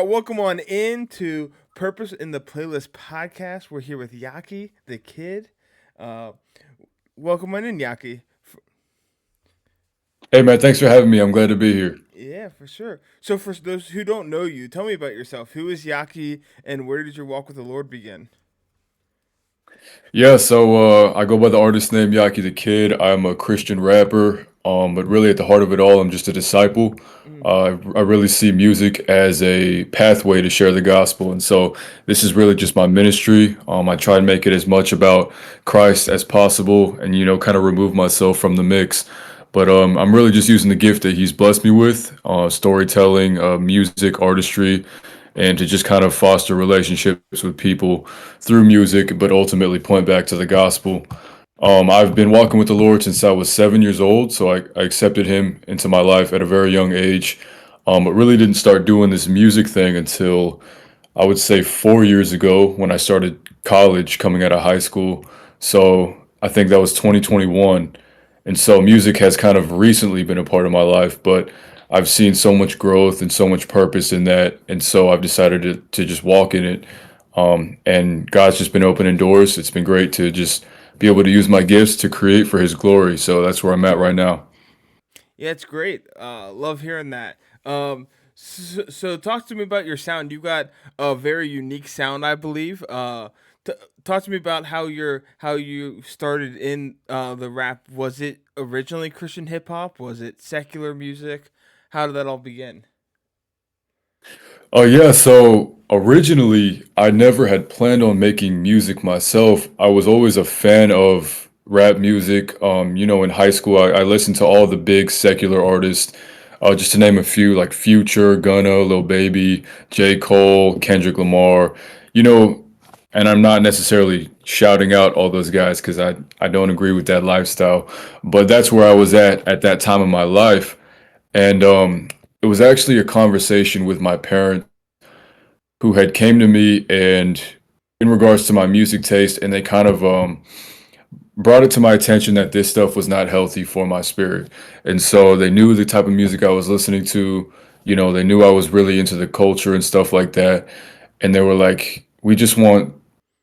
Welcome on in to Purpose in the Playlist podcast. We're here with Yaki the Kid. Uh, Welcome on in, Yaki. Hey man, thanks for having me. I'm glad to be here. Yeah, for sure. So, for those who don't know you, tell me about yourself. Who is Yaki, and where did your walk with the Lord begin? I go by the artist name Yaki The Kid. I'm a Christian rapper, but really at the heart of it all, I'm just a disciple. Mm, I really see music as a pathway to share the gospel, and so this is really just my ministry. I try and make it as much about Christ as possible, and kind of remove myself from the mix. But I'm really just using the gift that He's blessed me with, storytelling, music, artistry, and to just kind of foster relationships with people through music, but ultimately point back to the gospel. I've been walking with the Lord since I was 7 years old, so I accepted Him into my life at a very young age, but really didn't start doing this music thing until I would say 4 years ago when I started college coming out of high school. So I think that was 2021. And so music has kind of recently been a part of my life, but I've seen so much growth and so much purpose in that. And so I've decided to just walk in it. And God's just been opening doors. It's been great to just be able to use my gifts to create for His glory. So that's where I'm at right now. yeah, it's great. Love hearing that. So, talk to me about your sound. You got a very unique sound, I believe. T- Talk to me about how you started in the rap. Was it originally Christian hip hop? Was it secular music? How did that all begin? Oh yeah, so originally I never had planned on making music myself. I was always a fan of rap music. In high school I listened to all the big secular artists, just to name a few, like Future, Gunna, Lil Baby, J. Cole, Kendrick Lamar, you know, and I'm not necessarily shouting out all those guys because I don't agree with that lifestyle, but that's where I was at that time in my life. And it was actually a conversation with my parents who had came to me and in regards to my music taste, and they kind of brought it to my attention that this stuff was not healthy for my spirit. And so they knew the type of music I was listening to. They knew I was really into the culture and stuff like that. And they were like, we just want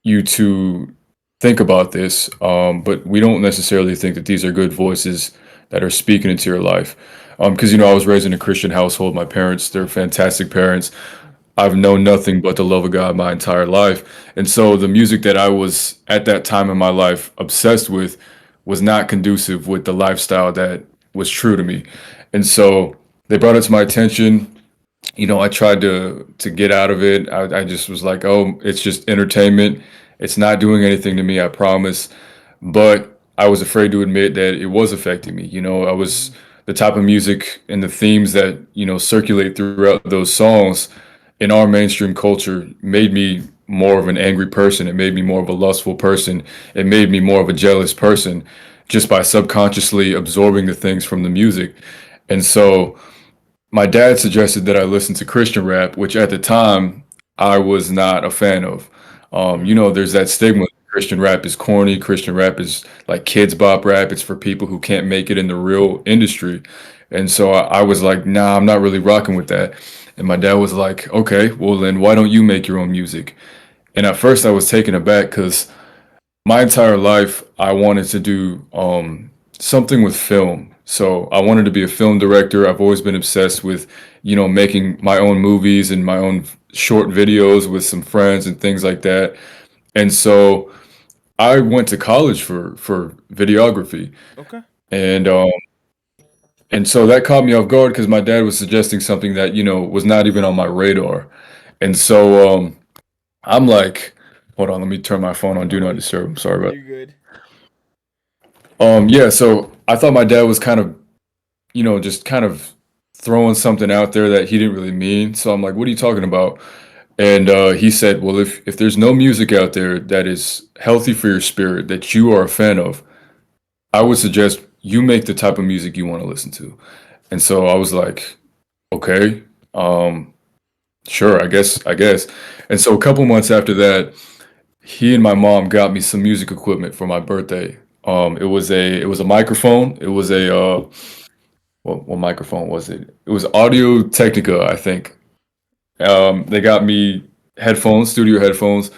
you to think about this, but we don't necessarily think that these are good voices that are speaking into your life. Because, I was raised in a Christian household. My parents, they're fantastic parents. I've known nothing but the love of God my entire life. And so the music that I was at that time in my life obsessed with was not conducive with the lifestyle that was true to me. And so they brought it to my attention. I tried to get out of it. I just was like, oh, it's just entertainment. It's not doing anything to me, I promise. But I was afraid to admit that it was affecting me. I was Mm, the type of music and the themes that, circulate throughout those songs in our mainstream culture made me more of an angry person. It made me more of a lustful person. It made me more of a jealous person just by subconsciously absorbing the things from the music. And so my dad suggested that I listen to Christian rap, which at the time I was not a fan of. mm, There's that stigma. Christian rap is corny. Christian rap is like kids bop rap. It's for people who can't make it in the real industry. And so I was like, nah, I'm not really rocking with that. And my dad was like, okay, well then why don't you make your own music? And at first I was taken aback because my entire life I wanted to do something with film. So I wanted to be a film director. I've always been obsessed with, making my own movies and my own short videos with some friends and things like that. And so I went to college for videography, okay. and so that caught me off guard because my dad was suggesting something that was not even on my radar. And so I'm like, hold on, let me turn my phone on Do No, Not Disturb. I'm sorry about. you're good. Yeah, so I thought my dad was kind of, just kind of throwing something out there that he didn't really mean. So I'm like, what are you talking about? And he said, well, if there's no music out there that is healthy for your spirit that you are a fan of, I would suggest you make the type of music you want to listen to. And so I was like, okay, um, sure, I guess. And so a couple months after that, he and my mom got me some music equipment for my birthday. It was a microphone. It was a what microphone was it? It was Audio Technica, I think. They got me headphones, studio headphones,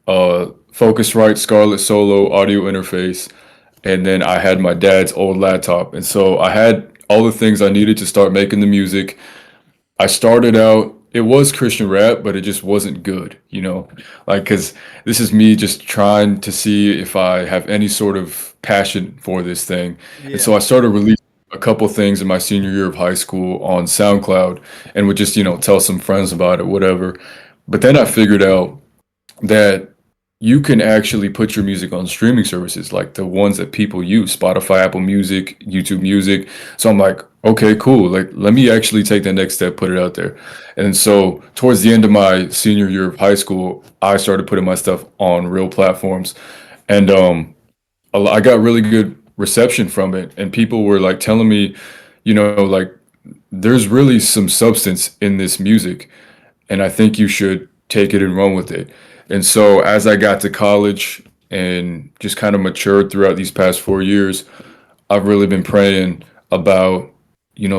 Focusrite Scarlett Solo audio interface, and then I had my dad's old laptop. And so I had all the things I needed to start making the music. I started out, it was Christian rap, but it just wasn't good, you know? Like, because this is me just trying to see if I have any sort of passion for this thing. And so Yeah. I started releasing a couple things in my senior year of high school on SoundCloud and would just, tell some friends about it, whatever. But then I figured out that you can actually put your music on streaming services like the ones that people use, Spotify, Apple Music, YouTube Music. So I'm like, okay, cool. Like, let me actually take the next step, put it out there. And so towards the end of my senior year of high school, I started putting my stuff on real platforms. And I got really good reception from it. And people were like telling me, like, there's really some substance in this music, and I think you should take it and run with it. And so as I got to college and just kind of matured throughout these past 4 years, I've really been praying about,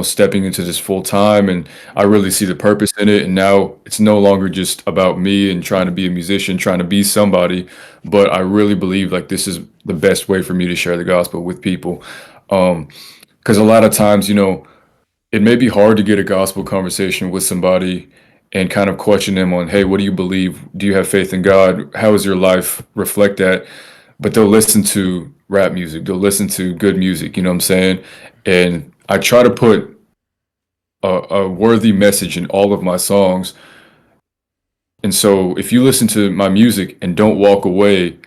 stepping into this full time, and I really see the purpose in it. And now it's no longer just about me and trying to be a musician, trying to be somebody, but I really believe like this is the best way for me to share the gospel with people. Because a lot of times, it may be hard to get a gospel conversation with somebody and kind of question them on, hey, what do you believe? Do you have faith in God? How does your life reflect that? But they'll listen to rap music, they'll listen to good music, you know what I'm saying? And I try to put a worthy message in all of my songs. And so if you listen to my music and don't walk away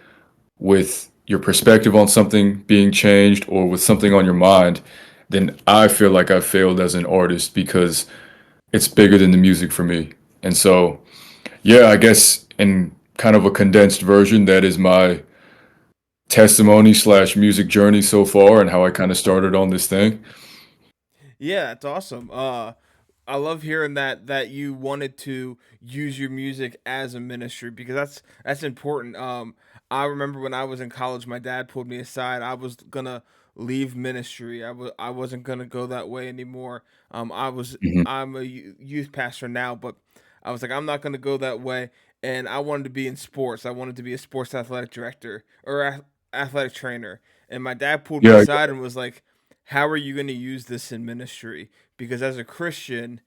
with your perspective on something being changed or with something on your mind, then I feel like I failed as an artist because it's bigger than the music for me. And so, yeah, I guess in kind of a condensed version, that is my testimony slash music journey so far and how I kind of started on this thing. Yeah, that's awesome. I love hearing that you wanted to use your music as a ministry because that's important. I remember when I was in college, my dad pulled me aside. I was gonna leave ministry. I wasn't gonna go that way anymore. Mhm. I'm a youth pastor now, but I was like I'm not gonna go that way. And I wanted to be in sports. I wanted to be a sports athletic director or athletic trainer. And my dad pulled me Yeah, aside and was like, how are you going to use this in ministry? Because as a Christian,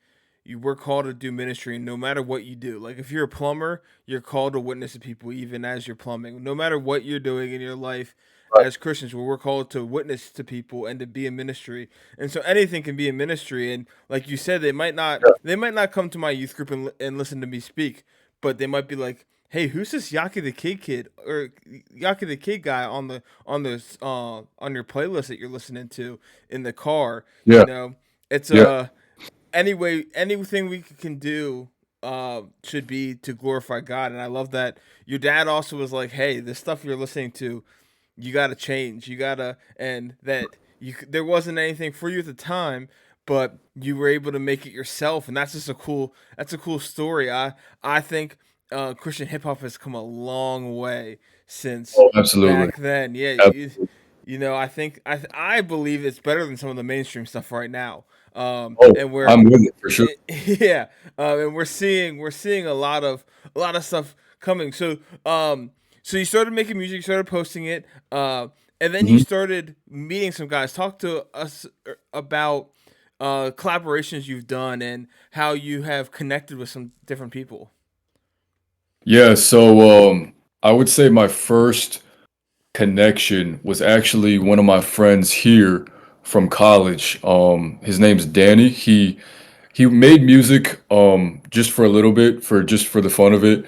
you were called to do ministry, and no matter what you do, like if you're a plumber, you're called to witness to people, even as you're plumbing. No matter what you're doing in your life, right. as Christians, we're called to witness to people and to be in ministry. And so anything can be a ministry. And like you said, Yeah, they might not come to my youth group and listen to me speak, but they might be like, hey, who's this Yaki the Kid or Yaki the Kid guy on your playlist that you're listening to in the car? You yeah, know, it's yeah. anyway, anything we can do should be to glorify God. And I love that your dad also was like, hey, this stuff you're listening to, you got to change. You got to, and that there wasn't anything for you at the time, but you were able to make it yourself. And that's a cool story. I think Christian hip hop has come a long way since Oh, absolutely. back then. Yeah. Absolutely. You know, I believe it's better than some of the mainstream stuff right now. Oh, And we're I'm with it for sure. yeah, and we're seeing a lot of stuff coming. So you started making music, you started posting it, and then you Mhm. started meeting some guys. Talk to us about collaborations you've done and how you have connected with some different people. Yeah, so I would say my first connection was actually one of my friends here from college. His name's Danny. He made music just for a little bit for just for the fun of it.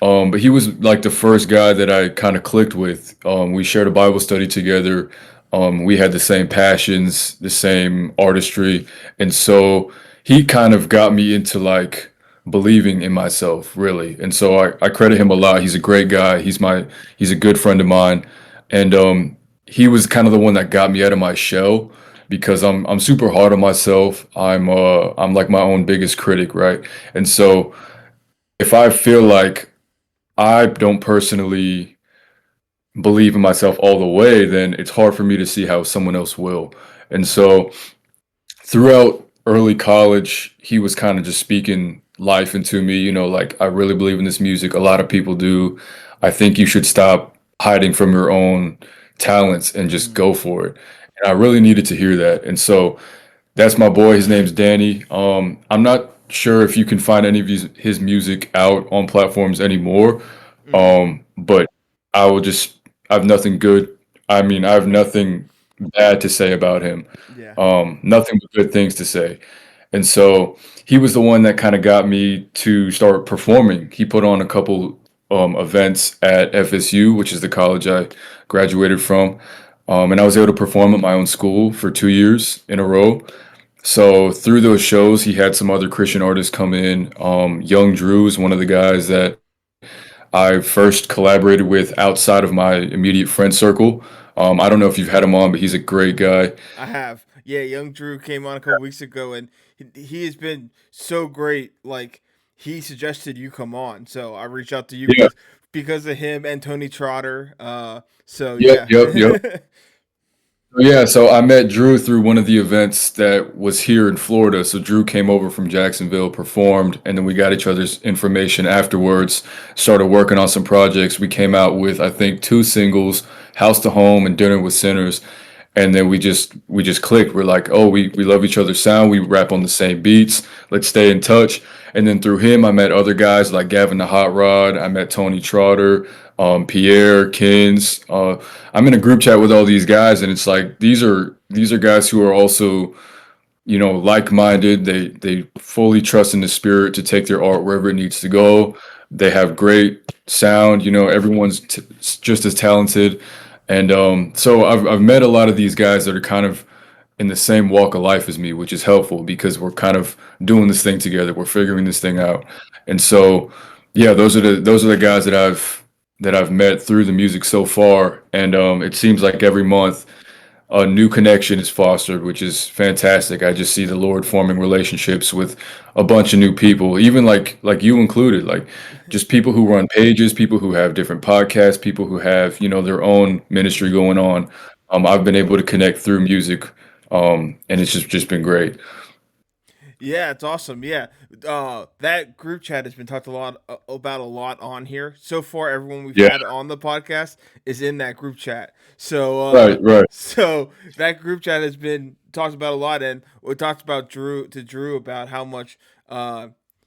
But he was like the first guy that I kind of clicked with. We shared a Bible study together. We had the same passions, the same artistry, and so he kind of got me into like believing in myself, really. And so I credit him a lot. He's a great guy. He's a good friend of mine, and he was kind of the one that got me out of my shell because I'm super hard on myself. I'm like my own biggest critic, right? And so if I feel like I don't personally believe in myself all the way, then it's hard for me to see how someone else will. And so throughout early college, he was kind of just speaking life into me. Like I really believe in this music. A lot of people do. I think you should stop hiding from your own talents and just Mhm. go for it. And I really needed to hear that. And so that's my boy. His name's Danny. I'm not sure if you can find any of his music out on platforms anymore. Mhm. But I will just, I have nothing good. I mean, I have nothing bad to say about him. Yeah. Nothing but good things to say. And so he was the one that kind of got me to start performing. He put on a couple events at FSU, which is the college I graduated from. And I was able to perform at my own school for 2 years in a row. So through those shows, he had some other Christian artists come in. Young Drew is one of the guys that I first collaborated with outside of my immediate friend circle. I don't know if you've had him on, but he's a great guy. I have. Yeah, young Drew came on a couple weeks ago, and he has been so great. Like he suggested you come on, so I reached out to you Yeah, because of him and Tony Trotter. So yep, yeah. yep, yep. Yeah, so I met Drew through one of the events that was here in Florida. So Drew came over from Jacksonville, performed, and then we got each other's information afterwards, started working on some projects. We came out with, I think, two singles, House to Home and Dinner with Sinners. And then we just clicked. We're like, oh, we love each other's sound. We rap on the same beats. Let's stay in touch. And then through him, I met other guys like Gavin the Hot Rod. I met Tony Trotter, Pierre Kins. I'm in a group chat with all these guys, and it's like these are guys who are also like-minded. They fully trust in the spirit to take their art wherever it needs to go. They have great sound. Everyone's just as talented, and so I've met a lot of these guys that are kind of in the same walk of life as me, which is helpful because we're kind of doing this thing together. We're figuring this thing out, and so yeah, those are the guys that I've met through the music so far, and it seems like every month a new connection is fostered, which is fantastic. I just see the Lord forming relationships with a bunch of new people, even like you included, like just people who run pages, people who have different podcasts, people who have their own ministry going on. I've been able to connect through music, and it's just been great. Yeah, it's awesome. Yeah, that group chat has been talked a lot about a lot on here so far. Everyone we've Yeah, had on the podcast is in that group chat. So, right, right, so that group chat has been talked about a lot, and we talked about Drew about how much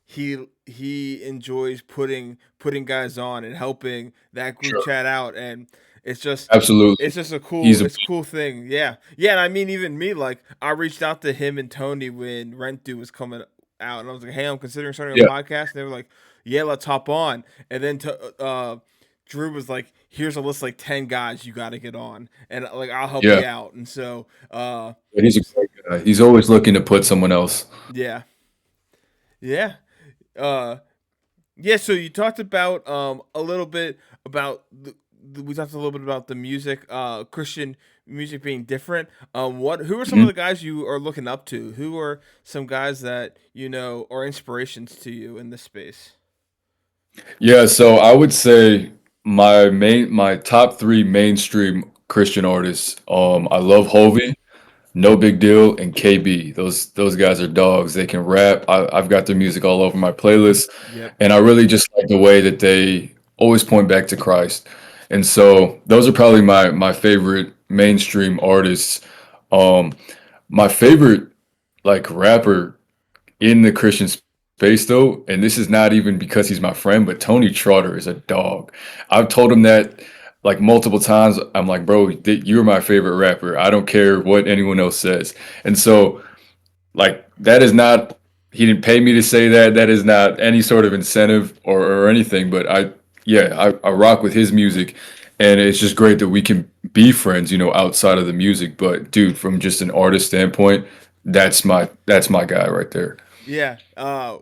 he enjoys putting guys on and helping that group sure, chat out, and it's just absolutely. it's just a He's a cool thing. Yeah. Yeah, and I mean even me, like I reached out to him and Tony when Rent Due was coming out and I was like, "Hey, I'm considering starting a yeah, podcast." And they were like, "Yeah, let's hop on." And then Drew was like, "Here's a list like 10 guys you got to get on and like I'll help yeah. you out." And so He's a great guy. He's always looking to put someone else. yeah. Yeah. Uh Yeah, so you talked about a little bit about we talked a little bit about the music, Christian music being different. What who are some of Mhm. the guys you are looking up to? Who are some guys that you know are inspirations to you in this space? Yeah, so I would say my top three mainstream Christian artists. I love Hovey, No Big Deal, and KB. Those guys are dogs. They can rap. I've got their music all over my playlist, Yep. and I really just like the way that they always point back to Christ. And so those are probably my favorite mainstream artists. Um, my favorite like rapper in the Christian space though, and this is not even because he's my friend, but Tony Trotter is a dog. I've told him that like multiple times. I'm like, bro, you're my favorite rapper. I don't care what anyone else says. And so like that is not he didn't pay me to say that. That is not any sort of incentive or anything, but I rock with his music, and it's just great that we can be friends, outside of the music. But dude, from just an artist standpoint, that's my guy right there. Yeah.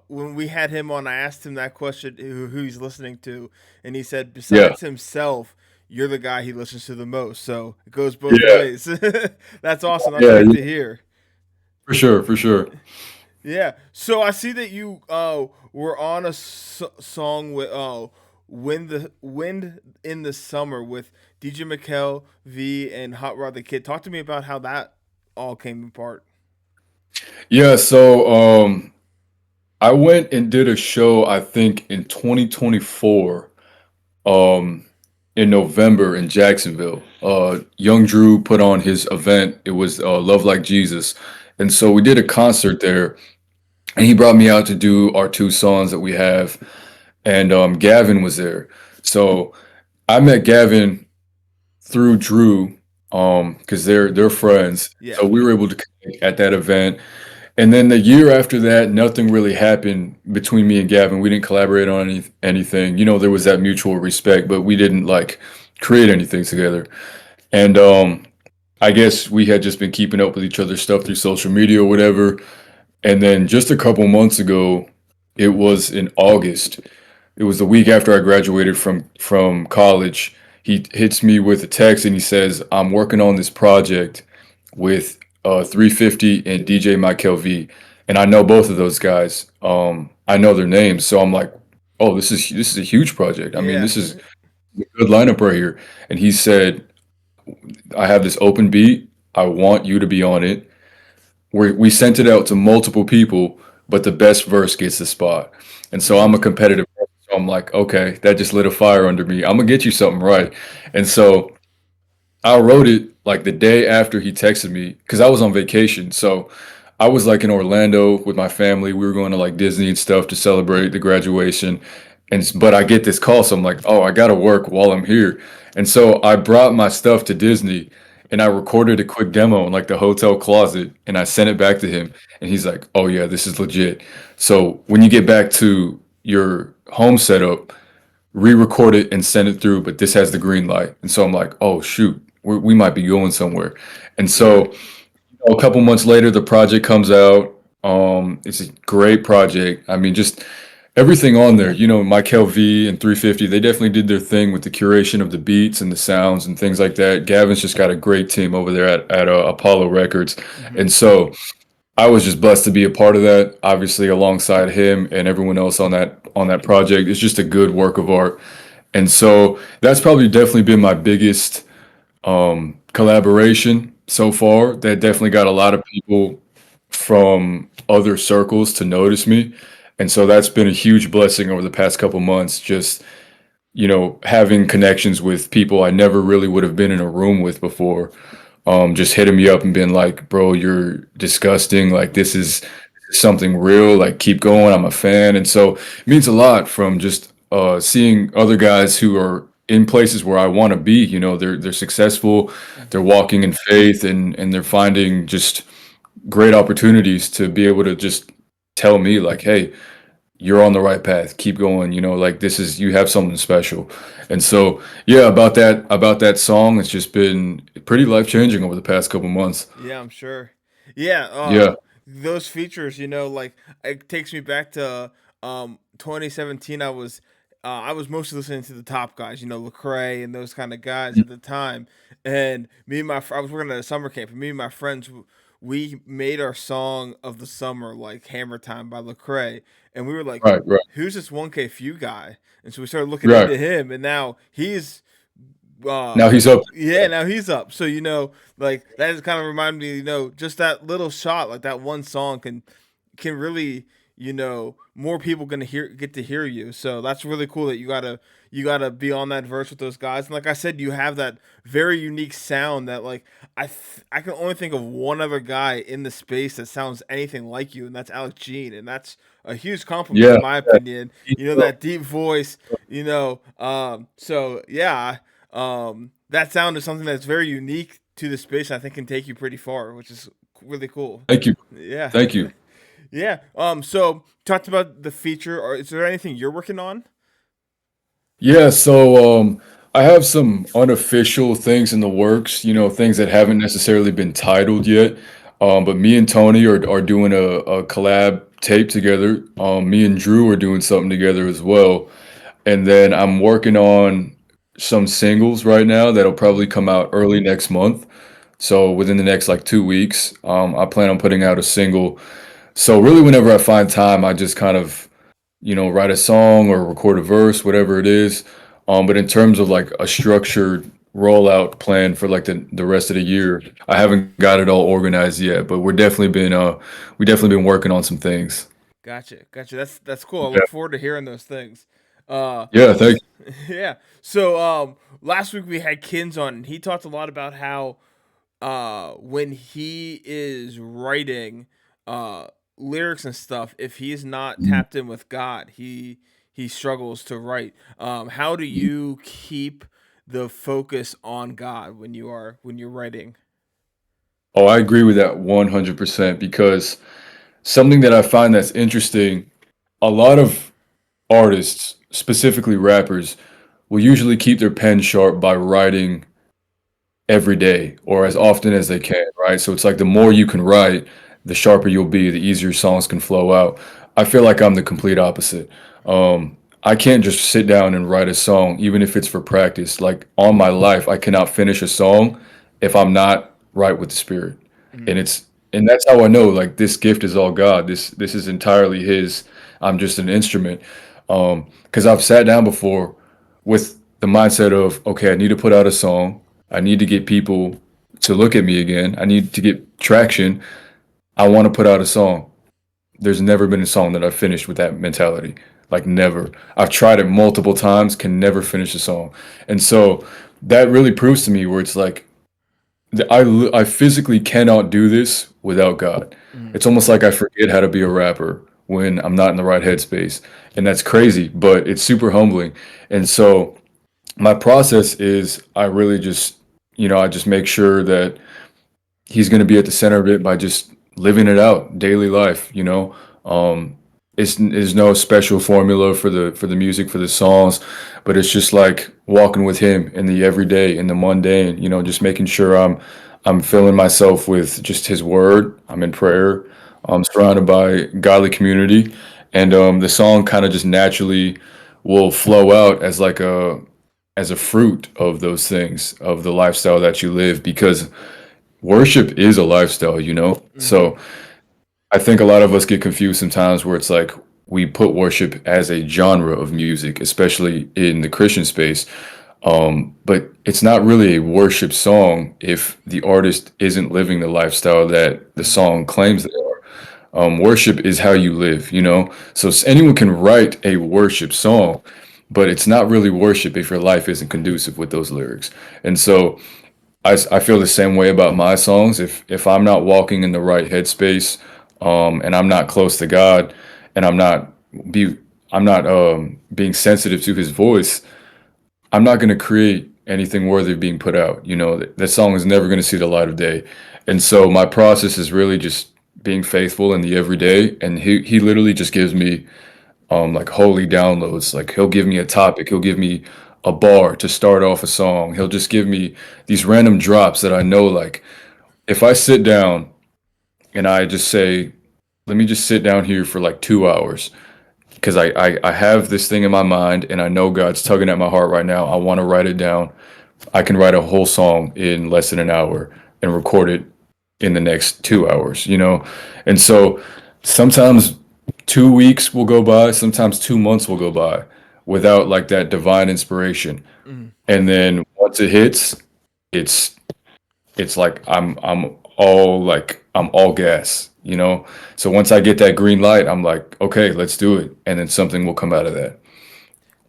When we had him on, I asked him that question, who he's listening to, and he said, Yeah. besides himself, you're the guy he listens to the most. So it goes both Yeah. ways. That's awesome. That's Yeah, great yeah, to hear. for sure, for sure. Yeah. So I see that you were on a song with Wind in the Summer with DJ McKell V and Hot Rod the Kid. Talk to me about how that all came apart. Yeah, so I went and did a show, I think in 2024, um, in November in Jacksonville. Young Drew put on his event. It was Love Like Jesus. And so we did a concert there, and he brought me out to do our two songs that we have. And Gavin was there. So I met Gavin through Drew, because they're friends. Yeah. So we were able to connect at that event. And then the year after that, nothing really happened between me and Gavin. We didn't collaborate on anything. You know, there was that mutual respect, but we didn't like create anything together. And I guess we had just been keeping up with each other's stuff through social media or whatever. And then just a couple months ago, it was in August. It was the week after I graduated from college. He hits me with a text and he says, "I'm working on this project with 350 and DJ Michael V." And I know both of those guys. I know their names, so I'm like, "Oh, this is a huge project. I mean, Yeah. this is a good lineup right here." And he said, "I have this open beat. I want you to be on it." We sent it out to multiple people, but the best verse gets the spot. And so I'm a Mhm. competitive person, so I'm like, okay, that just lit a fire under me. I'm gonna get you something right. And so I wrote it like the day after he texted me because I was on vacation. So I was like in Orlando with my family. We were going to like Disney and stuff to celebrate the graduation. But I get this call, so I'm like, oh, I gotta work while I'm here. And so I brought my stuff to Disney and I recorded a quick demo in like the hotel closet and I sent it back to him. And he's like, oh yeah, this is legit. So when you get back to your home setup, re-record it and send it through, but this has the green light. And so I'm like, oh shoot, we might be going somewhere. And Yeah. so a couple months later, the project comes out. It's a great project. I mean, just everything on there. You know, Michael V and 350, they definitely did their thing with the curation of the beats and the sounds and things like that. Gavin's just got a great team over there at Apollo Records, Mhm. and so I was just blessed to be a part of that. Obviously, alongside him and everyone else on that project, it's just a good work of art. And so that's probably definitely been my biggest collaboration so far. That definitely got a lot of people from other circles to notice me. And so that's been a huge blessing over the past couple months, just, you know, having connections with people I never really would have been in a room with before. Just hitting me up and being like, bro, you're disgusting. Like, this is something real. Like, keep going. I'm a fan. And so it means a lot from just seeing other guys who are in places where I want to be. You know, they're successful, they're Mhm. walking in faith, and they're finding just great opportunities to be able to just tell me like, hey, you're on the right path. Keep going. You know, like this is you have something special. And so, yeah, about that song, it's just been pretty life changing over the past couple months. Yeah, I'm sure. Yeah, Yeah, those features, like it takes me back to 2017. I was mostly listening to the top guys, Lecrae and those kind of guys at the time. And I was working at a summer camp, and me and my friends we made our song of the summer like Hammer Time by Lecrae, and we were like, right, right, who's this 1K Few guy? And so we started looking right. into him, and now he's Now uh he's up. yeah, now he's up. So like that just kind of reminded me, just that little shot, like that one song can really, more people gonna get to hear you. So that's really cool that you gotta be on that verse with those guys. And like I said, you have that very unique sound that like I can only think of one other guy in the space that sounds anything like you, and that's Alex Jean, and that's a huge compliment Yeah, in my yeah. opinion. He's up. That deep voice, so yeah, that sound is something that's very unique to the space. I think can take you pretty far, which is really cool. Thank you. Yeah, Thank you. yeah. So talked about the feature. Or is there anything you're working on? Yeah, so I have some unofficial things in the works, you know, things that haven't necessarily been titled yet. But me and Tony are doing a collab tape together. Me and Drew are doing something together as well. And then I'm working on some singles right now that'll probably come out early next month. So within the next like 2 weeks, I plan on putting out a single. So really, whenever I find time, I just kind of, you know, write a song or record a verse, whatever it is. But in terms of like a structured rollout plan for like the rest of the year, I haven't got it all organized yet. But we definitely been working on some things. Gotcha, gotcha. That's cool. I Yeah. look forward to hearing those things. Yeah, thank you. Yeah. So last week we had Kins on, and he talked a lot about how when he is writing uh lyrics and stuff, if he's not Mhm, tapped in with God, he struggles to write. How do mhm. you keep the focus on God when you're writing? Oh, I agree with that 100% because something that I find that's interesting, a lot of artists, specifically rappers, will usually keep their pen sharp by writing every day or as Mhm. often as they can, right? So it's like the more you can write, the sharper you'll be, the easier songs can flow out. I feel like I'm the complete opposite. I can't just sit down and write a song, even if it's for practice. Like all my life, I cannot finish a song if I'm not right with the spirit. And Mhm. it's and that's how I know like this gift is all God. This is entirely his. I'm just an instrument. Because I've sat down before with the mindset of, okay, I need to put out a song. I need to get people to look at me again. I need to get traction. I want to put out a song. There's never been a song that I've finished with that mentality. Like never. I've tried it multiple times, can never finish a song. And so that really proves to me where it's like I physically cannot do this without God. Mhm. It's almost like I forget how to be a rapper when I'm not in the right headspace. And that's crazy, but it's super humbling. And so my process is I really just, I just make sure that he's going to be at the center of it by just living it out, daily life. Um, there's no special formula for the music for the songs, but it's just like walking with him in the everyday, in the mundane. Just making sure I'm filling myself with just his word. I'm in prayer. I'm surrounded by godly community, and the song kind of just naturally will flow out as a fruit of those things of the lifestyle that you live because worship is a lifestyle. Mhm. So I think a lot of us get confused sometimes where it's like we put worship as a genre of music, especially in the Christian space. But it's not really a worship song if the artist isn't living the lifestyle that the Mhm. song claims they are. Worship is how you live. So anyone can write a worship song, but it's not really worship if your life isn't conducive with those lyrics. And so I feel the same way about my songs. If I'm not walking in the right headspace, and I'm not close to God, and be I'm not being sensitive to His voice, I'm not going to create anything worthy of being put out. That song is never going to see the light of day. And so my process is really just being faithful in the everyday, and He literally just gives me like holy downloads. Like he'll give me a topic, he'll give me a bar to start off a song. He'll just give me these random drops that I know like if I sit down and I just say, let me just sit down here for like 2 hours because I have this thing in my mind and I know God's tugging at my heart right now. I want to write it down. I can write a whole song in less than an hour and record it in the next 2 hours. And so sometimes 2 weeks will go by, sometimes 2 months will go by without like that divine inspiration. Mhm. And then once it hits, it's it's like I'm all gas. So once I get that green light, I'm like, okay, let's do it. And then something will come out of that.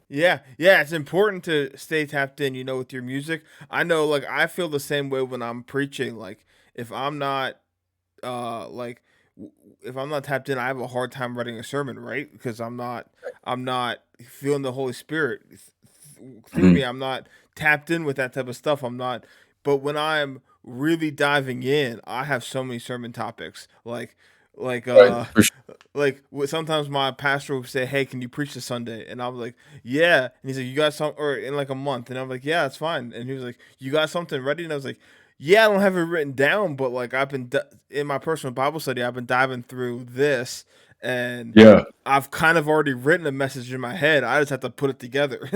Yeah, yeah, it's important to stay tapped in, with your music. I know, like, I feel the same way when I'm preaching. Like, if I'm not, like, if I'm not tapped in, I have a hard time writing a sermon, right? Because I'm not feeling the Holy Spirit through me. Mhm. I'm not tapped in with that type of stuff. I'm not. But when I'm really diving in, I have so many sermon topics, like Right. For sure. sometimes my pastor would say, "Hey, can you preach this Sunday?" And I was like, "Yeah." And he's like, "You got some?" Or in like a month, and I'm like, "Yeah, it's fine." And he was like, "You got something ready?" And I was like, "Yeah, I don't have it written down, but like in my personal Bible study, I've been diving through this, and Yeah. I've kind of already written a message in my head. I just have to put it together."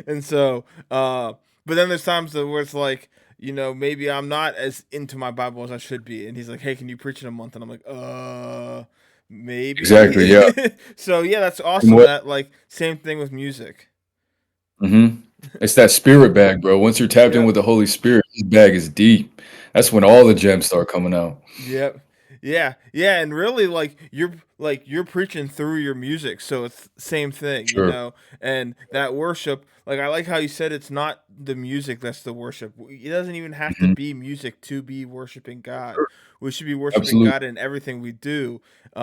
And so, but then there's times where it's like, maybe I'm not as into my Bible as I should be. And he's like, "Hey, can you preach in a month?" And I'm like, Exactly. maybe." Yeah. So yeah, that's And awesome. what That like same thing with music. It's that spirit bag, bro. Once you're tapped in Yep. with the Holy Spirit, this bag is deep. That's when all the gems start coming out. Yep. Yeah, yeah, and really, you're preaching through your music, so it's same thing, you Sure. know. And that worship, like I like how you said, it's not the music that's the worship. It doesn't even have to Mhm. be music to be worshiping God. Sure. We should be worshiping Absolutely. God in everything we do. We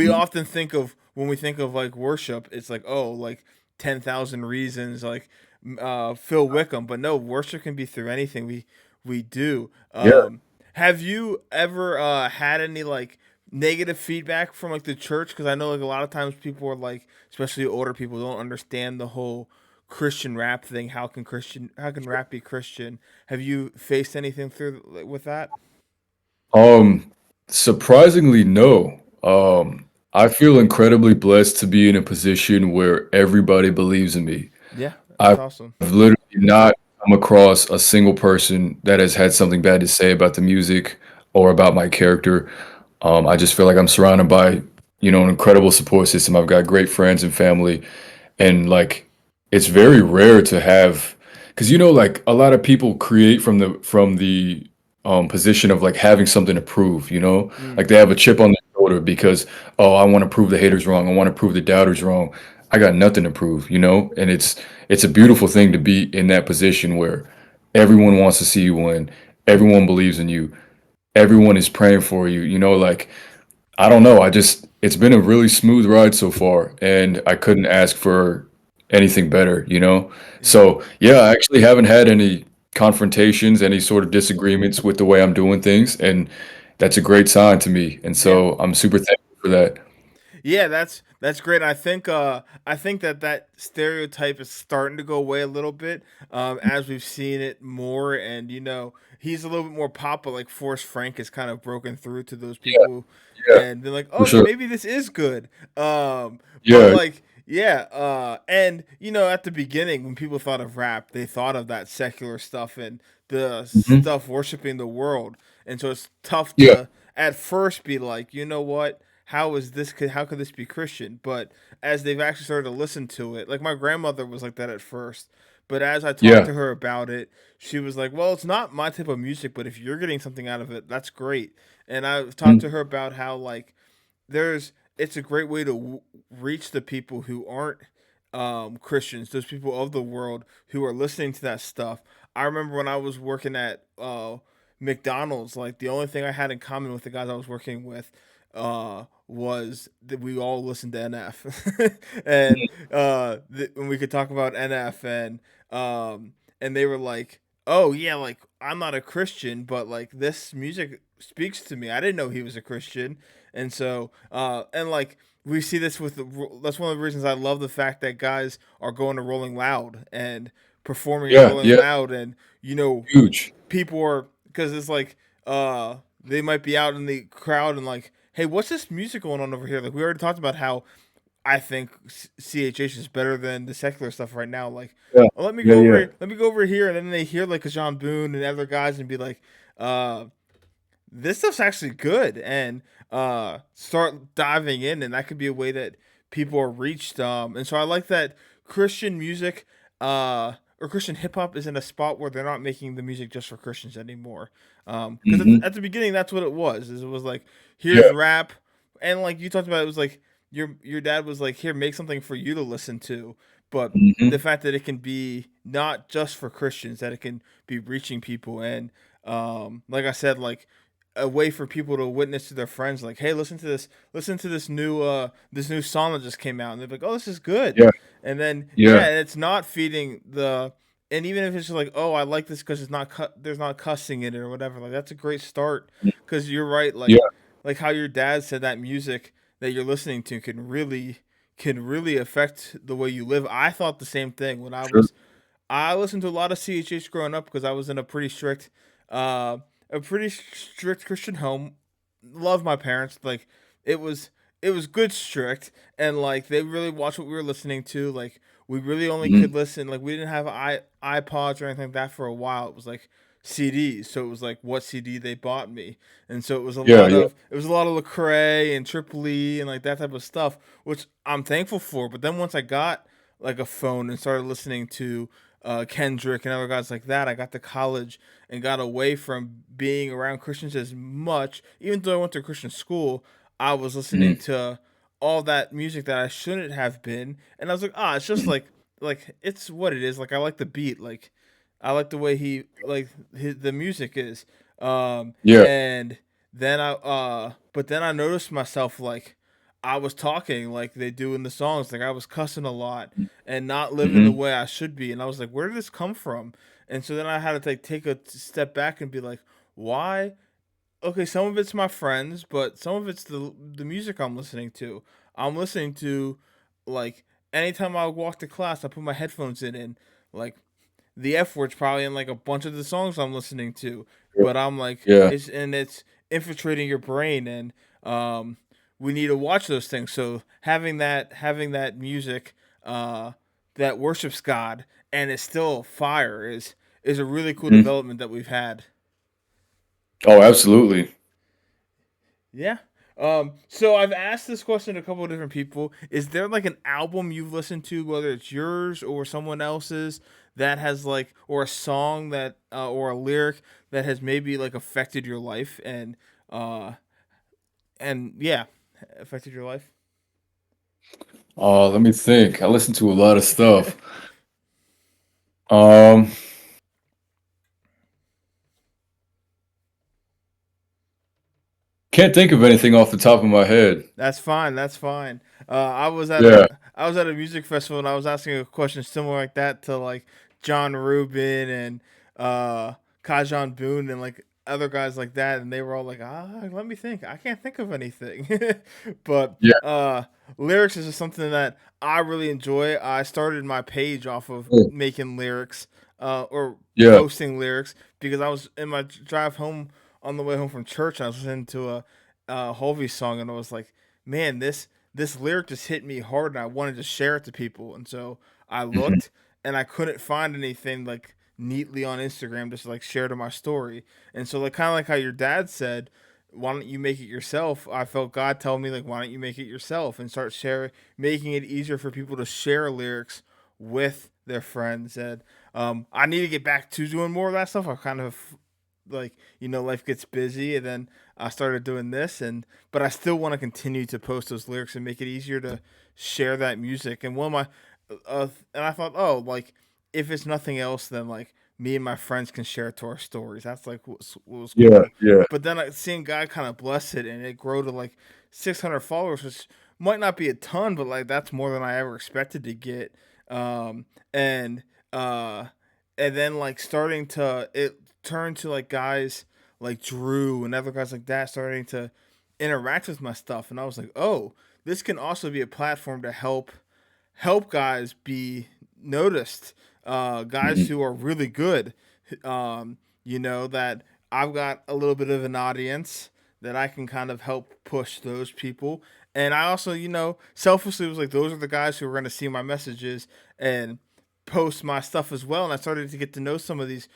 Mhm. often think of when we think of like worship, it's like, oh, like 10,000 reasons, like Phil Wickham, but no, worship can be through anything we do. Yeah. Have you ever had any like negative feedback from like the church? Because I know like a lot of times people are like, especially older people, don't understand the whole Christian rap thing. How can rap be Christian? Have you faced anything through like, with that? Um, Surprisingly, no. I feel incredibly blessed to be in a position where everybody believes in me. Yeah, that's I've awesome. literally not come across a single person that has had something bad to say about the music or about my character. I just feel like I'm surrounded by, an incredible support system. I've got great friends and family, and like it's very rare to have, because like a lot of people create from the position of like having something to prove, like Mm, they have a chip on their shoulder because, oh, I want to prove the haters wrong, I want to prove the doubters wrong. I got nothing to prove, and it's a beautiful thing to be in that position where everyone wants to see you win, everyone believes in you, everyone is praying for you, like I don't know. It's been a really smooth ride so far, and I couldn't ask for anything better. yeah, So, yeah, I actually haven't had any confrontations, any sort of disagreements with the way I'm doing things, and that's a great sign to me. And yeah. so I'm super thankful for that. Yeah, that's great. I think that that stereotype is starting to go away a little bit as we've seen it more, and you know he's a little bit more popular. Like Forrest Frank has kind of broken through to those Yeah, people, yeah, and been like, for oh, sure. maybe this is good. But Yeah. like yeah, and you know at the beginning when people thought of rap, they thought of that secular stuff and the Mhm. stuff worshiping the world, and so it's tough Yeah, to at first be like, you know what, how could this be Christian? But as they've actually started to listen to it, like my grandmother was like that at first, but as I talked yeah. to her about it, she was like, "Well, it's not my type of music, but if you're getting something out of it, that's great." And I've talked to Mhm. her about how like there's it's a great way to reach the people who aren't Christians, those people of the world who are listening to that stuff. I remember when I was working at McDonald's, like the only thing I had in common with the guys I was working with was that we all listened to NF, and when we could talk about NF, and they were like, "Oh yeah, like I'm not a Christian, but like this music speaks to me. I didn't know he was a Christian." And so, and like we see this with that's one of the reasons I love the fact that guys are going to Rolling Loud and performing at Yeah, Rolling yeah. Loud, and you know, Huge. people are because it's like they might be out in the crowd and like, hey, what's this music going on over here? Like we already talked about how I think CHH is better than the secular stuff right now. Like, Yeah, oh, let me yeah, go over yeah. here, let me go over here, and then they hear like a John Boone and other guys and be like, uh, this stuff's actually good, and start diving in, and that could be a way that people are reached. And so I like that Christian music or Christian hip hop is in a spot where they're not making the music just for Christians anymore. Because Mhm. at the beginning that's what it was. Is it was like here's Yeah. rap, and like you talked about, it was like your dad was like, here, make something for you to listen to, but the Mhm. fact that it can be not just for Christians, that it can be reaching people, and like I said, like a way for people to witness to their friends, like, hey, listen to this new song that just came out, and they're like, oh, this is good. Yeah, And then yeah. yeah, and it's not feeding the, and even if it's just like, oh, I like this because it's not there's not cussing in it or whatever, like that's a great start. Because you're right, Yeah, like how your dad said that music that you're listening to can really affect the way you live. I thought the same thing when sure. I listened to a lot of CHH growing up because I was in uh, a pretty strict Christian home. Love my parents. Like it was, it was good strict, and like they really watched what we were listening to. Like we really only could Mhm. listen. Like we didn't have iPods or anything like that for a while. It was like CDs. So it was like what CD they bought me, and so Yeah, yeah. it was a lot of Lecrae and Triple E and like that type of stuff, which I'm thankful for. But then once I got like a phone and started listening to Kendrick and other guys like that. I got to college and got away from being around Christians as much. Even though I went to Christian school, I was listening Mhm, to all that music that I shouldn't have been, and I was like, ah, it's just mhm. like it's what it is. Like I like the beat, like I like the way the music is. Yeah. And then but then I noticed myself like I was talking like they do in the songs, like I was cussing a lot and not living the Mhm. way I should be, and I was like, where did this come from? And so then I had to like take a step back and be like, why? Okay, some of it's my friends, but some of it's the music I'm listening to. I'm listening to like anytime I walk to class, I put my headphones in and like the F word's probably in like a bunch of the songs I'm listening to, but I'm like Yeah. it's infiltrating your brain, and um we need to watch those things. So having that music uh that worships God and is still fire is a really cool Mhm. development that we've had. Oh, absolutely. Yeah. So I've asked this question to a couple of different people. Is there like an album you've listened to, whether it's yours or someone else's, that has like, or a song that, or a lyric that has maybe like affected your life uh, and yeah, affected your life? Let me think. I listen to a lot of stuff. Um, can't think of anything off the top of my head. That's fine. That's fine. Yeah. I was at a music festival and I was asking a question similar like that to like John Rubin and Kajan Boone and like other guys like that, and they were all like, let me think. I can't think of anything. But Yeah. lyrics is just something that I really enjoy. I started my page off of Oh, making lyrics or yeah. posting lyrics because I was in my drive home on the way home from church. And I was listening to a Hovey song, and I was like, man, this lyric just hit me hard, and I wanted to share it to people. And so I Mhm. looked, and I couldn't find anything like neatly on Instagram just to, like share to my story. And so like kind of like how your dad said, why don't you make it yourself? I felt God tell me like, why don't you make it yourself and start sharing, making it easier for people to share lyrics with their friends. And I need to get back to doing more of that stuff. I kind of like life gets busy, and then I started doing this, and but I still want to continue to post those lyrics and make it easier to share that music. And one of my and I thought, oh, like if it's nothing else, then like me and my friends can share it to our stories. That's like what was Yeah. cool. Yeah. But then I seeing God kind of bless it and it grow to like 600 followers, which might not be a ton, but like that's more than I ever expected to get. Um, and uh, and then like starting to it turn to like guys like Drew and other guys like that starting to interact with my stuff, and I was like, oh, this can also be a platform to help guys be noticed, guys Mhm. who are really good, that I've got a little bit of an audience that I can kind of help push those people. And I also, selfishly was like, those are the guys who are going to see my messages and post my stuff as well. And I started to get to know some of these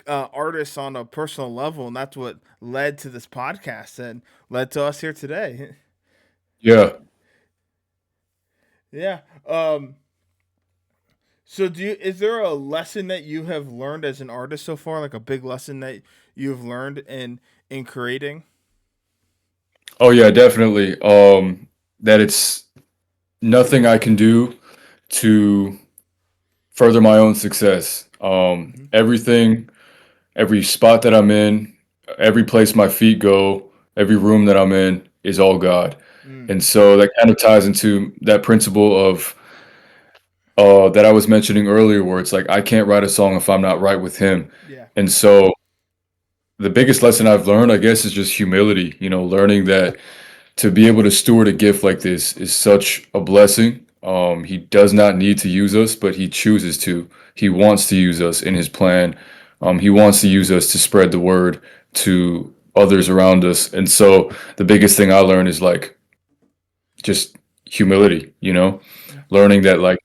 artists on a personal level. And that's what led to this podcast and led to us here today. Yeah. Yeah. So is there a lesson that you have learned as an artist so far, like a big lesson that you've learned in creating? Oh, yeah, definitely. That it's nothing I can do to further my own success. Mm-hmm. Everything, every spot that I'm in, every place my feet go, every room that I'm in is all God. Mm, And so that kind of ties into that principle of that I was mentioning earlier, where it's like I can't write a song if I'm not right with Him. yeah. And so the biggest lesson I've learned, I guess, is just humility. Learning that to be able to steward a gift like this is such a blessing. He does not need to use us, but he chooses to. He wants to use us in his plan. He wants to use us to spread the word to others around us. And so the biggest thing I learned is like just humility, Yeah. learning that like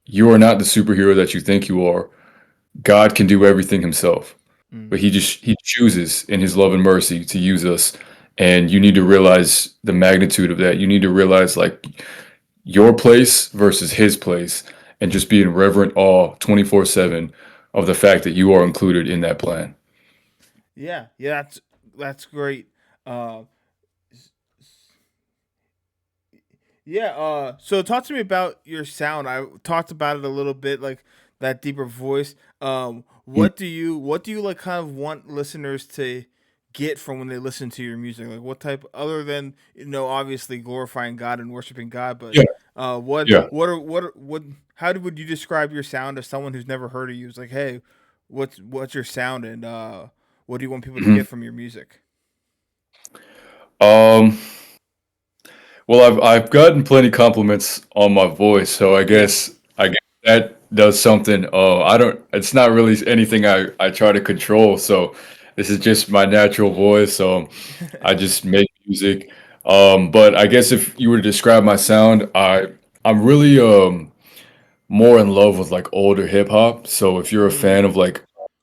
you are not the superhero that you think you are. God can do everything himself, Mm, but he chooses in his love and mercy to use us. And you need to realize the magnitude of that. You need to realize like your place versus his place, and just be in reverent awe 24/7 of the fact that you are included in that plan. Yeah, yeah, that's great. Uh, Yeah, so talk to me about your sound. I talked about it a little bit, like that deeper voice. What do you like kind of want listeners to get from when they listen to your music? Like what type other than, obviously glorifying God and worshiping God, but Yeah, what yeah. would you describe your sound to someone who's never heard of you? It's like, "Hey, what's your sound and what do you want people to get Mhm. from your music?" Um, well, I've gotten plenty compliments on my voice, so Yeah. I guess that does something. I don't. It's not really anything I try to control. So this is just my natural voice. So I just make music. But I guess if you were to describe my sound, I'm really more in love with like older hip hop. So if you're a Mm, fan of like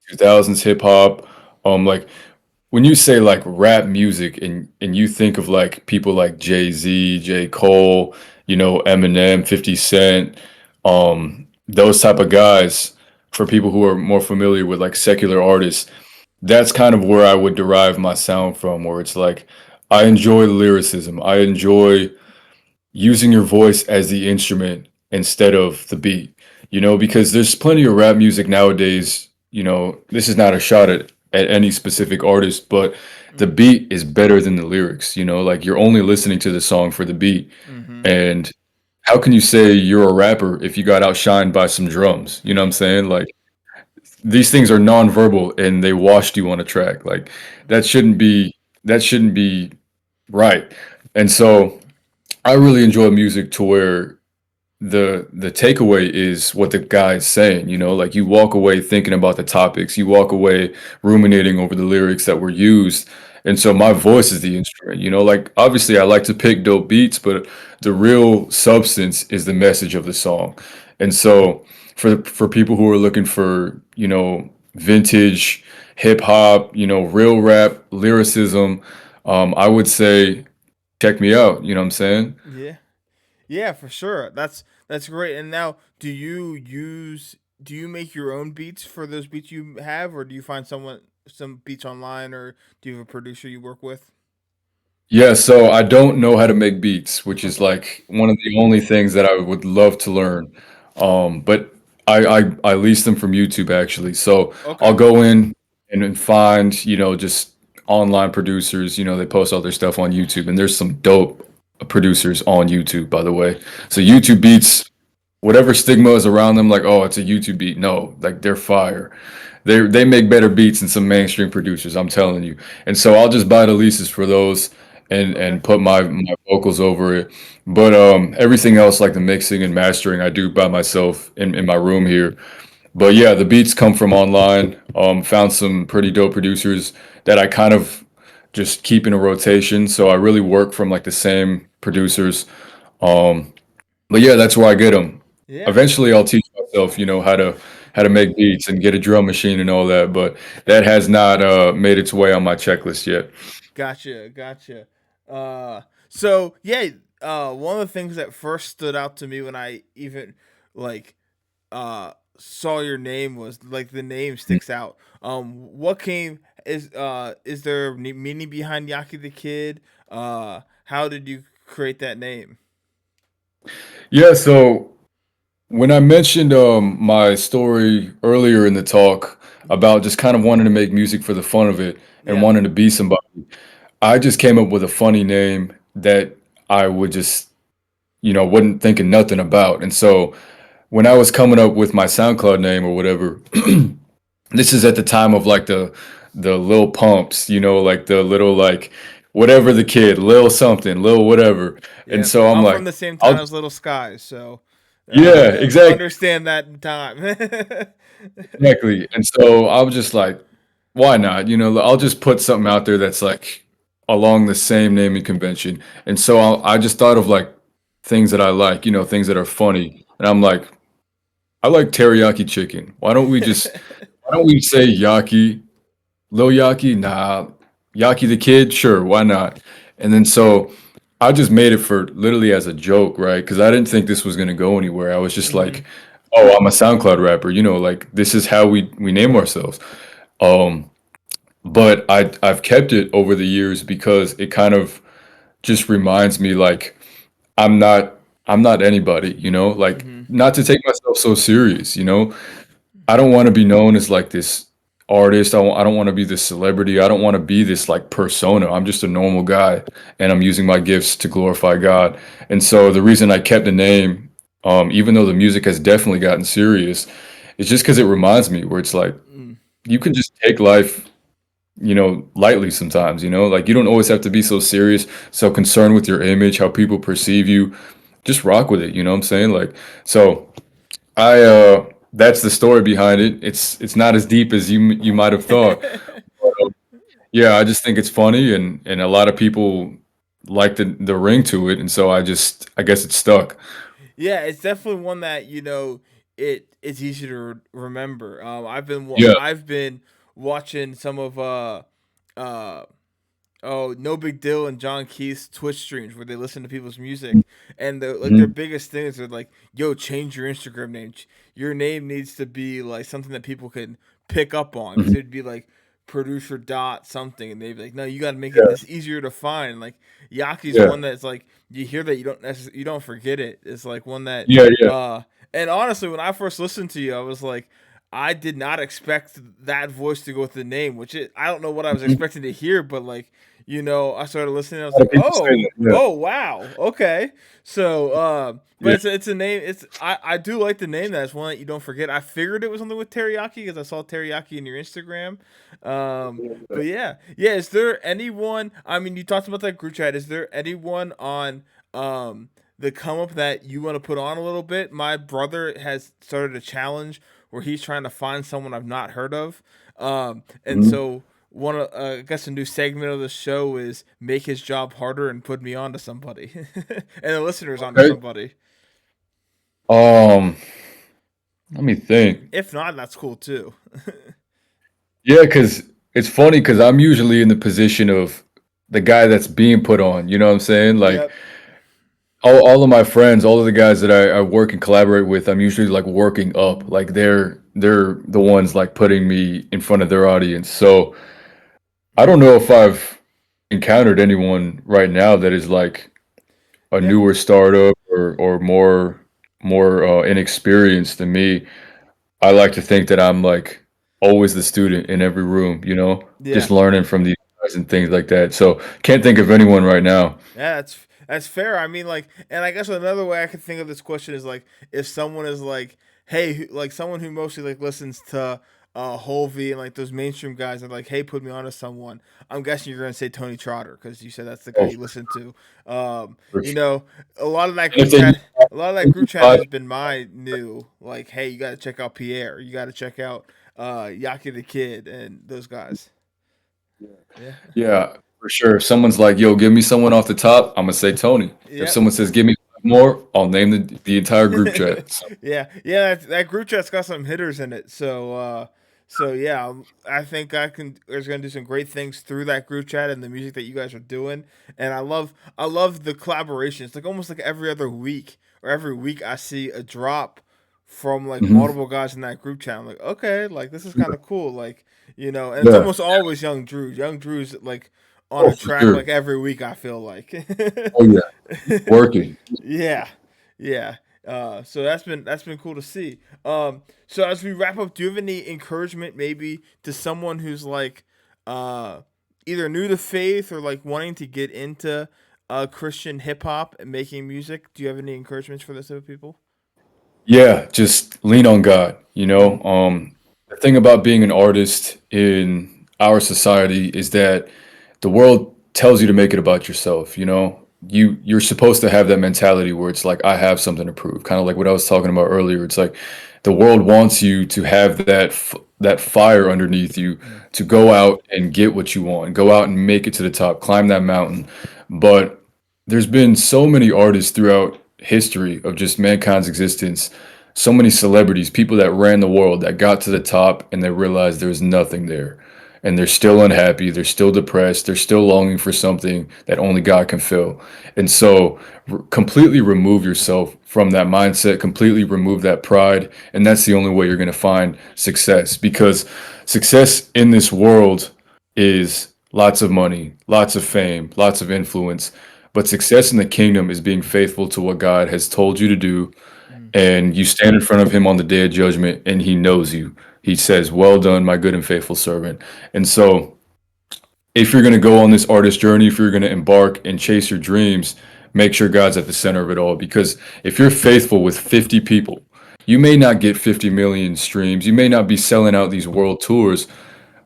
2000s hip hop, like when you say like rap music and you think of like people like Jay-Z, J. Cole, Eminem, 50 Cent, those type of guys, for people who are more familiar with like secular artists, that's kind of where I would derive my sound from, where it's like I enjoy lyricism. I enjoy using your voice as the instrument instead of the beat, because there's plenty of rap music nowadays. This is not a shot at any specific artist, but the mm, beat is better than the lyrics, like you're only listening to the song for the beat. mm-hmm. And how can you say you're a rapper if you got outshined by some drums? You know what I'm saying? Like these things are nonverbal and they washed you on a track. Like that shouldn't be that shouldn't be right. And so I really enjoy music to where the takeaway is what the guy is saying, like you walk away thinking about the topics, you walk away ruminating over the lyrics that were used. And so my voice is the instrument, like obviously I like to pick dope beats, but the real substance is the message of the song. And so for people who are looking for, vintage hip hop, real rap lyricism, I would say check me out, you know what I'm saying? Yeah. Yeah, for sure. That's great. And now, do you make your own beats for those beats you have, or do you find some beats online, or do you have a producer you work with? Yeah, so I don't know how to make beats, which is Okay. like one of the only things that I would love to learn. But I lease them from YouTube actually. So I'll Okay. go in and find, just online producers, they post all their stuff on YouTube, and there's some dope producers on YouTube, by the way. So YouTube beats, whatever stigma is around them, like, oh, it's a YouTube beat. No, like they're fire. They make better beats than some mainstream producers, I'm telling you. And so I'll just buy the leases for those Okay. and put my vocals over it. But everything else like the mixing and mastering I do by myself in my room here. But yeah, the beats come from online. Found some pretty dope producers that I kind of just keep in a rotation. So I really work from like the same producers. Um, but yeah, that's where I get them. Yeah. Eventually, I'll teach myself, how to make beats and get a drum machine and all that. But that has not made its way on my checklist yet. Gotcha. Gotcha. So yeah. One of the things that first stood out to me when I even like saw your name was like the name sticks out. What came is there meaning behind Yaki the Kid? How did you create that name? Yeah, so when I mentioned my story earlier in the talk about just kind of wanting to make music for the fun of it and Yeah. wanting to be somebody, I just came up with a funny name that I would just, wouldn't think of nothing about. And so when I was coming up with my SoundCloud name or whatever, this is at the time of like the Lil Pumps, like the little like whatever the kid, Lil something, Lil whatever. And Yeah. so I'm I'm from like, the same I'll town as Little Skies, so yeah, exactly. understand that time. Exactly. And so I was just like, why not? I'll just put something out there that's like along the same naming convention. And so I just thought of like things that I like, things that are funny. And I'm like, I like teriyaki chicken. Why don't we say Yaki, Lil Yaki? Nah, Yaki the Kid? Sure, why not? And then so I just made it for literally as a joke, right? Because I didn't think this was gonna go anywhere. I was just like, Mhm. oh, I'm a SoundCloud rapper. You know, like this is how we name ourselves. Um, but I've kept it over the years because it kind of just reminds me like I'm not I'm not anybody, you know, like Hmm. not to take myself so serious, you know. I don't want to be known as like this artist. I don't want to be this celebrity. I don't want to be this like persona. I'm just a normal guy and I'm using my gifts to glorify God. And so the reason I kept the name, even though the music has definitely gotten serious, is just because it reminds me where it's like Mm. you can just take life, you know, lightly sometimes, you know, like you don't always have to be so serious, so concerned with your image, how people perceive you. Just rock with it, you know what I'm saying? Like, so that's the story behind it. It's not as deep as you might have thought. Yeah, I just think it's funny and a lot of people like the ring to it, and so I guess it's stuck. Yeah, it's definitely one that it's easy to remember. Yeah. I've been watching some of uh oh, No Big Deal and John Keith's Twitch streams where they listen to people's music, and their Mhm. biggest things are like, "Yo, change your Instagram name. Your name needs to be like something that people can pick up on, because Mhm. it'd be like producer dot something, and they'd be like, no, you got to make it Yeah. this easier to find." Like Yaki's Yeah. one that's like you hear that you don't forget it. It's like one that Yeah, yeah. and honestly, when I first listened to you, I was like, I did not expect that voice to go with the name, I don't know what I was Mhm. expecting to hear, but like, I started listening. I A was lot like, of people say that, yeah. oh, wow, okay. So, but Yeah. it's a name. I do like the name. That's one that you don't forget. I figured it was something with teriyaki because I saw teriyaki in your Instagram. But yeah, yeah. Is there anyone? I mean, you talked about that group chat. Is there anyone on the come up that you want to put on a little bit? My brother has started a challenge where he's trying to find someone I've not heard of. And Mhm. so one of I guess a new segment of the show is make his job harder and put me on to somebody, and the listeners onto Okay. somebody. Um, Let me think. If not, that's cool too. Yeah, because it's funny because I'm usually in the position of the guy that's being put on. You know what I'm saying? Like Yep. all of my friends, all of the guys that I work and collaborate with, I'm usually like working up. Like they're the ones like putting me in front of their audience. So I don't know if I've encountered anyone right now that is like a Yeah. newer startup or more inexperienced than me. I like to think that I'm like always the student in every room, you know, Yeah. just learning from these guys and things like that. So can't think of anyone right now. Yeah, that's fair. I mean, like, and I guess another way I could think of this question is like, if someone is like, hey, like someone who mostly like listens to Holvey and like those mainstream guys are like, hey, put me on to someone. I'm guessing you're gonna say Tony Trotter because you said that's the guy Oh, you listen to. for You sure. know, a lot of that And group if they chat, a lot of that group chat need has been my new like, hey, you got to check out Pierre, you got to check out Yaki the Kid and those guys. Yeah. yeah, for sure. If someone's like, "Yo, give me someone off the top," I'm gonna say Tony. If Yep. someone says, "Give me five more," I'll name the entire group chat. So, Yeah, yeah. That group chat's got some hitters in it. So yeah, I think I can. There's gonna do some great things through that group chat and the music that you guys are doing. And I love the collaborations. Like almost like every other week or every week, I see a drop from like mhm. multiple guys in that group chat. I'm like, okay, like this is kind Yeah, of cool. Like and it's yeah. almost always Young Drew. Young Drew's like on Oh, a for track sure. like every week. I feel like. Oh yeah, working. Yeah, yeah. So that's been cool to see. So as we wrap up, do you have any encouragement maybe to someone who's like, uh, either new to faith or like wanting to get into Christian hip hop and making music? Do you have any encouragements for those type of people? Yeah, just lean on God, you Mm, know? The thing about being an artist in our society is that the world tells you to make it about yourself, you know? You're supposed to have that mentality where it's like I have something to prove, kind of like what I was talking about earlier. It's like the world wants you to have that fire underneath you mm, to go out and get what you want, go out and make it to the top, climb that mountain. But there's been so many artists throughout history of just mankind's existence, so many celebrities, people that ran the world that got to the top and they realized there was nothing there. and they're still unhappy, they're still depressed, they're still longing for something that only God can fill. And so, completely remove yourself from that mindset, completely remove that pride, and that's the only way you're going to find success, because success in this world is lots of money, lots of fame, lots of influence. But success in the kingdom is being faithful to what God has told you to do, Mm. and you stand in front of him on the day of judgment and he knows you. He says, "Well done, my good and faithful servant." And so, if you're going to go on this artist journey, if you're going to embark and chase your dreams, make sure God's at the center of it all. Because if you're faithful with 50 people, you may not get 50 million streams, you may not be selling out these world tours,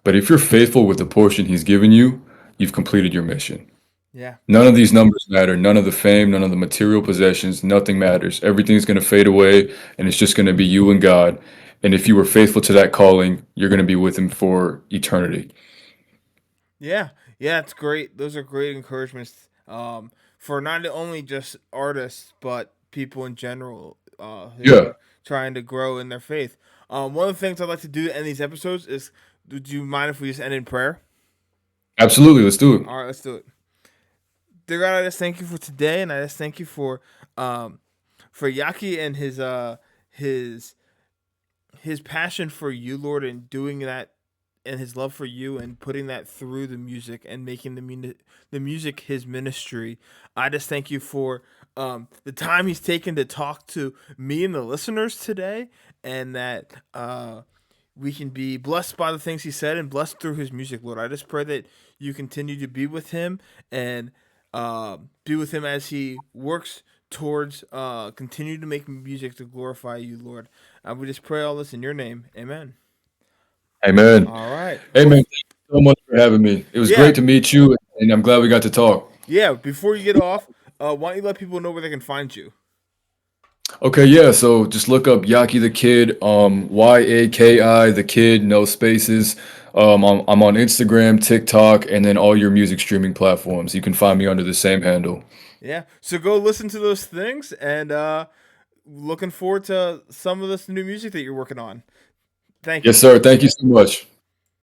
but if you're faithful with the portion he's given you, you've completed your mission. Yeah. None of these numbers matter. None of the fame, none of the material possessions, nothing matters. Everything's going to fade away, and it's just going to be you and God. And if you were faithful to that calling, you're going to be with Him for eternity. Yeah, yeah, it's great. Those are great encouragements for not only just artists but people in general who Yeah, are trying to grow in their faith. One of the things I'd like to do to end these episodes is, would you mind if we just end in prayer? absolutely. Let's do it. All right, let's do it. Dear God, I just thank you for today, and I just thank you um, for Yaki and his his passion for you, Lord, and doing that, and his love for you, and putting that through the music and making the music his ministry. I just thank you for the time he's taken to talk to me and the listeners today, and that we can be blessed by the things he said and blessed through his music, Lord. I just pray that you continue to be with him and be with him as he works towards continue to make music to glorify you, Lord. We just pray all this in your name. Amen. Amen. All right. Amen. Thank you so much for having me. It was Yeah, great to meet you, and I'm glad we got to talk. yeah. Before you get off, why don't you let people know where they can find you? Okay, yeah, so just look up Yaki the Kid, Yaki the Kid, no spaces. I'm on Instagram, TikTok, and then all your music streaming platforms. You can find me under the same handle. Yeah. So go listen to those things, and looking forward to some of this new music that you're working on. Thank Yes, you. sir. Thank you so much.